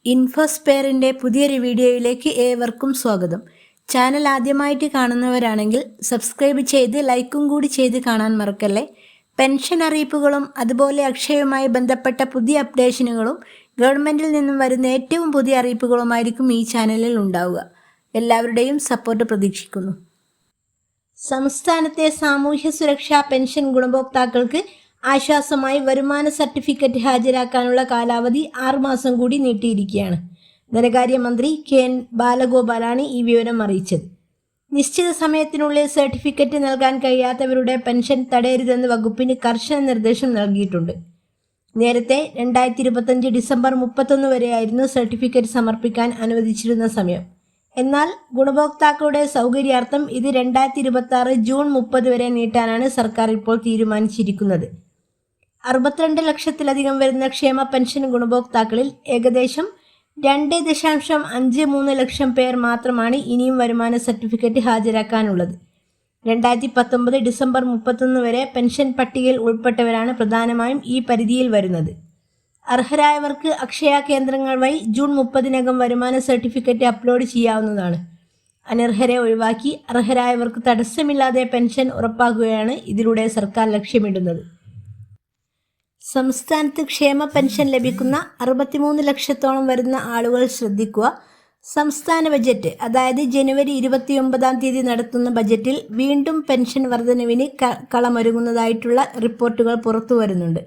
ഇൻഫോസ്പെയറിൻ്റെ പുതിയൊരു വീഡിയോയിലേക്ക് ഏവർക്കും സ്വാഗതം. ചാനൽ ആദ്യമായിട്ട് കാണുന്നവരാണെങ്കിൽ സബ്സ്ക്രൈബ് ചെയ്ത് ലൈക്കും കൂടി ചെയ്ത് കാണാൻ മറക്കല്ലേ. പെൻഷൻ അറിയിപ്പുകളും അതുപോലെ അക്ഷയവുമായി ബന്ധപ്പെട്ട പുതിയ അപ്ഡേഷനുകളും ഗവൺമെൻറ്റിൽ നിന്നും വരുന്ന ഏറ്റവും പുതിയ അറിയിപ്പുകളുമായിരിക്കും ഈ ചാനലിൽ ഉണ്ടാവുക. എല്ലാവരുടെയും സപ്പോർട്ട് പ്രതീക്ഷിക്കുന്നു. സംസ്ഥാനത്തെ സാമൂഹ്യ സുരക്ഷാ പെൻഷൻ ഗുണഭോക്താക്കൾക്ക് ആശ്വാസമായി വരുമാന സർട്ടിഫിക്കറ്റ് ഹാജരാക്കാനുള്ള കാലാവധി 6 മാസം കൂടി നീട്ടിയിരിക്കുകയാണ്. ധനകാര്യമന്ത്രി KN ബാലഗോപാലാണ് ഈ വിവരം അറിയിച്ചത്. നിശ്ചിത സമയത്തിനുള്ളിൽ സർട്ടിഫിക്കറ്റ് നൽകാൻ കഴിയാത്തവരുടെ പെൻഷൻ തടയരുതെന്ന് വകുപ്പിന് കർശന നിർദ്ദേശം നൽകിയിട്ടുണ്ട്. നേരത്തെ 2025 ഡിസംബർ 31 വരെയായിരുന്നു സർട്ടിഫിക്കറ്റ് സമർപ്പിക്കാൻ അനുവദിച്ചിരുന്ന സമയം. എന്നാൽ ഗുണഭോക്താക്കളുടെ സൗകര്യാർത്ഥം ഇത് 2026 ജൂൺ 30 വരെ നീട്ടാനാണ് സർക്കാർ ഇപ്പോൾ തീരുമാനിച്ചിരിക്കുന്നത്. 62 ലക്ഷത്തിലധികം വരുന്ന ക്ഷേമ പെൻഷൻ ഗുണഭോക്താക്കളിൽ ഏകദേശം 2.53 ലക്ഷം പേർ മാത്രമാണ് ഇനിയും വരുമാന സർട്ടിഫിക്കറ്റ് ഹാജരാക്കാനുള്ളത്. 2019 ഡിസംബർ 31 വരെ പെൻഷൻ പട്ടികയിൽ ഉൾപ്പെട്ടവരാണ് പ്രധാനമായും ഈ പരിധിയിൽ വരുന്നത്. അർഹരായവർക്ക് അക്ഷയ കേന്ദ്രങ്ങൾ വഴി ജൂൺ 30-നകം വരുമാന സർട്ടിഫിക്കറ്റ് അപ്ലോഡ് ചെയ്യാവുന്നതാണ്. അനർഹരെ ഒഴിവാക്കി അർഹരായവർക്ക് തടസ്സമില്ലാതെ പെൻഷൻ ഉറപ്പാക്കുകയാണ് ഇതിലൂടെ സർക്കാർ ലക്ഷ്യമിടുന്നത്. സംസ്ഥാനത്ത് ക്ഷേമ പെൻഷൻ ലഭിക്കുന്ന 63 ലക്ഷത്തോളം വരുന്ന ആളുകൾ ശ്രദ്ധിക്കുക. സംസ്ഥാന ബജറ്റ്, അതായത് ജനുവരി 29-ാം തീയതി നടത്തുന്ന ബജറ്റിൽ വീണ്ടും പെൻഷൻ വർധനവിന് കളമൊരുങ്ങുന്നതായിട്ടുള്ള റിപ്പോർട്ടുകൾ പുറത്തു വരുന്നുണ്ട്.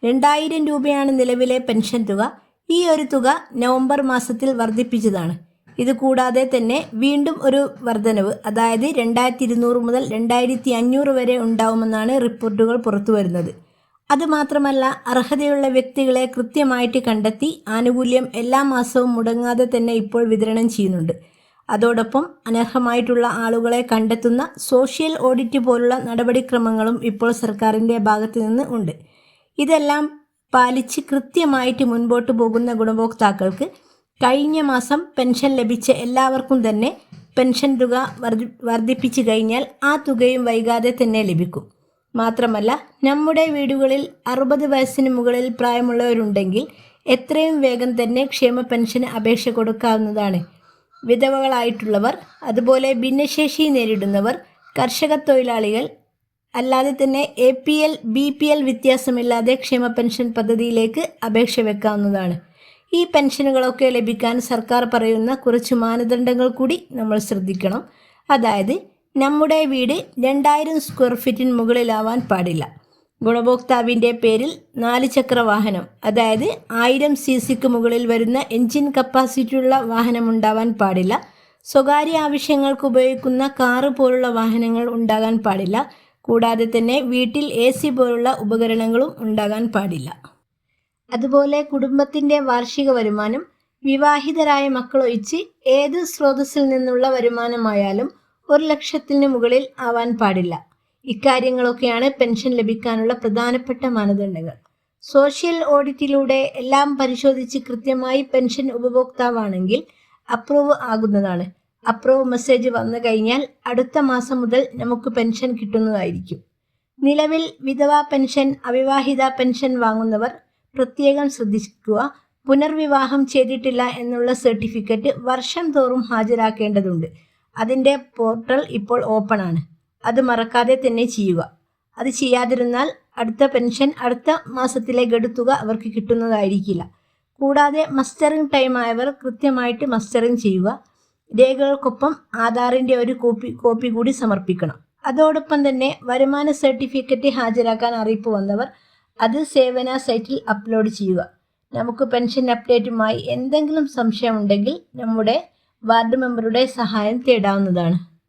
2000 രൂപയാണ് നിലവിലെ പെൻഷൻ തുക. ഈ ഒരു തുക നവംബർ മാസത്തിൽ വർദ്ധിപ്പിച്ചതാണ്. ഇതുകൂടാതെ തന്നെ വീണ്ടും ഒരു വർധനവ്, അതായത് 2200 മുതൽ 2500 വരെ ഉണ്ടാവുമെന്നാണ് റിപ്പോർട്ടുകൾ പുറത്തു വരുന്നത്. അതുമാത്രമല്ല, അർഹതയുള്ള വ്യക്തികളെ കൃത്യമായിട്ട് കണ്ടെത്തി ആനുകൂല്യം എല്ലാ മാസവും മുടങ്ങാതെ തന്നെ ഇപ്പോൾ വിതരണം ചെയ്യുന്നുണ്ട്. അതോടൊപ്പം അനർഹമായിട്ടുള്ള ആളുകളെ കണ്ടെത്തുന്ന സോഷ്യൽ ഓഡിറ്റ് പോലുള്ള നടപടിക്രമങ്ങളും ഇപ്പോൾ സർക്കാരിൻ്റെ ഭാഗത്തു നിന്ന് ഉണ്ട്. ഇതെല്ലാം പാലിച്ച് കൃത്യമായിട്ട് മുൻപോട്ട് പോകുന്ന ഗുണഭോക്താക്കൾക്ക് കഴിഞ്ഞ മാസം പെൻഷൻ ലഭിച്ച എല്ലാവർക്കും തന്നെ പെൻഷൻ തുക വർദ്ധിപ്പിച്ചു കഴിഞ്ഞാൽ ആ തുകയും വൈകാതെ തന്നെ ലഭിക്കും. മാത്രമല്ല, നമ്മുടെ വീടുകളിൽ 60 വയസ്സിന് മുകളിൽ പ്രായമുള്ളവരുണ്ടെങ്കിൽ എത്രയും വേഗം തന്നെ ക്ഷേമ പെൻഷന് അപേക്ഷ കൊടുക്കാവുന്നതാണ്. വിധവകളായിട്ടുള്ളവർ, അതുപോലെ ഭിന്നശേഷി നേരിടുന്നവർ, കർഷക തൊഴിലാളികൾ, അല്ലാതെ തന്നെ APL BPL വ്യത്യാസമില്ലാതെ ക്ഷേമ പെൻഷൻ പദ്ധതിയിലേക്ക് അപേക്ഷ വെക്കാവുന്നതാണ്. ഈ പെൻഷനുകളൊക്കെ ലഭിക്കാൻ സർക്കാർ പറയുന്ന കുറച്ച് മാനദണ്ഡങ്ങൾ കൂടി നമ്മൾ ശ്രദ്ധിക്കണം. അതായത്, നമ്മുടെ വീട് 2000 സ്ക്വയർ ഫീറ്റിന് മുകളിലാവാൻ പാടില്ല. ഗുണഭോക്താവിൻ്റെ പേരിൽ 4 ചക്ര വാഹനം, അതായത് 1000 cc മുകളിൽ വരുന്ന എൻജിൻ കപ്പാസിറ്റിയുള്ള വാഹനം ഉണ്ടാവാൻ പാടില്ല. സ്വകാര്യ ആവശ്യങ്ങൾക്ക് ഉപയോഗിക്കുന്ന കാറ് പോലുള്ള വാഹനങ്ങൾ ഉണ്ടാകാൻ പാടില്ല. കൂടാതെ തന്നെ വീട്ടിൽ AC പോലുള്ള ഉപകരണങ്ങളും ഉണ്ടാകാൻ പാടില്ല. അതുപോലെ കുടുംബത്തിൻ്റെ വാർഷിക വരുമാനം വിവാഹിതരായ മക്കളൊഴിച്ച് ഏത് സ്രോതസ്സിൽ നിന്നുള്ള വരുമാനമായാലും 1 ലക്ഷത്തിന് മുകളിൽ ആവാൻ പാടില്ല. ഇക്കാര്യങ്ങളൊക്കെയാണ് പെൻഷൻ ലഭിക്കാനുള്ള പ്രധാനപ്പെട്ട മാനദണ്ഡങ്ങൾ. സോഷ്യൽ ഓഡിറ്റിലൂടെ എല്ലാം പരിശോധിച്ച് കൃത്യമായി പെൻഷൻ ഉപഭോക്താവാണെങ്കിൽ അപ്രൂവ് ആകുന്നതാണ്. അപ്രൂവ് മെസ്സേജ് വന്നു കഴിഞ്ഞാൽ അടുത്ത മാസം മുതൽ നമുക്ക് പെൻഷൻ കിട്ടുന്നതായിരിക്കും. നിലവിൽ വിധവാ പെൻഷൻ, അവിവാഹിത പെൻഷൻ വാങ്ങുന്നവർ പ്രത്യേകം ശ്രദ്ധിക്കുക. പുനർവിവാഹം ചെയ്തിട്ടില്ല എന്നുള്ള സർട്ടിഫിക്കറ്റ് വർഷം തോറും ഹാജരാക്കേണ്ടതുണ്ട്. അതിൻ്റെ പോർട്ടൽ ഇപ്പോൾ ഓപ്പൺ ആണ്. അത് മറക്കാതെ തന്നെ ചെയ്യുക. അത് ചെയ്യാതിരുന്നാൽ അടുത്ത പെൻഷൻ അടുത്ത മാസത്തിലെ ഗഡുത്തുക അവർക്ക് കിട്ടുന്നതായിരിക്കില്ല. കൂടാതെ മസ്റ്ററിംഗ് ടൈം ആയവർ കൃത്യമായിട്ട് മസ്റ്ററിംഗ് ചെയ്യുക. രേഖകൾക്കൊപ്പം ആധാറിൻ്റെ ഒരു കോപ്പി കൂടി സമർപ്പിക്കണം. അതോടൊപ്പം തന്നെ വരുമാന സർട്ടിഫിക്കറ്റ് ഹാജരാക്കാൻ അറിയിപ്പ് വന്നവർ അത് സേവന സൈറ്റിൽ അപ്ലോഡ് ചെയ്യുക. നമുക്ക് പെൻഷൻ അപ്ഡേറ്റുമായി എന്തെങ്കിലും സംശയമുണ്ടെങ്കിൽ നമ്മുടെ വാർഡ് മെമ്പറുടെ സഹായം തേടാവുന്നതാണ്.